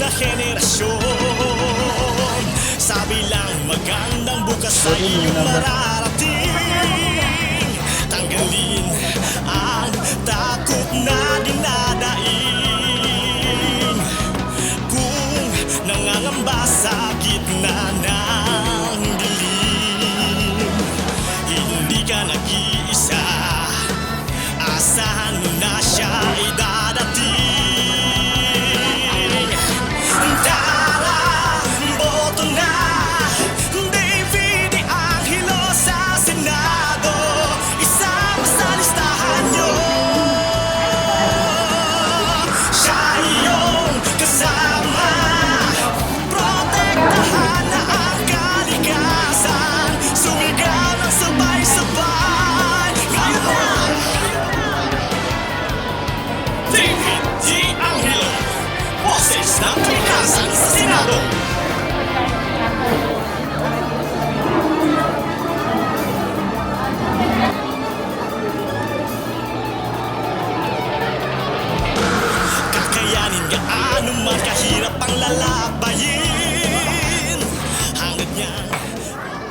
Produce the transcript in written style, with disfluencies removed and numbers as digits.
na henerasyon. Sabi lang magandang bukas sa iyong mararating. Tanggalin ang takot na dinadaing. Kung nangangamba sa gitna ng dilim, hindi ka nag-iisa, asahan mo na siya ay dadating. Tara, boto na, David Angelo sa Senado, isama sa listahan nyo. Siya iyong kasama, protektahan na ang kalikasan, sumigaw ng sabay-sabay. Ngayon na, David D. Angelo, boses ng kalikasan sa Senado. Kakayanin gaano man kahirap ang lalabayin.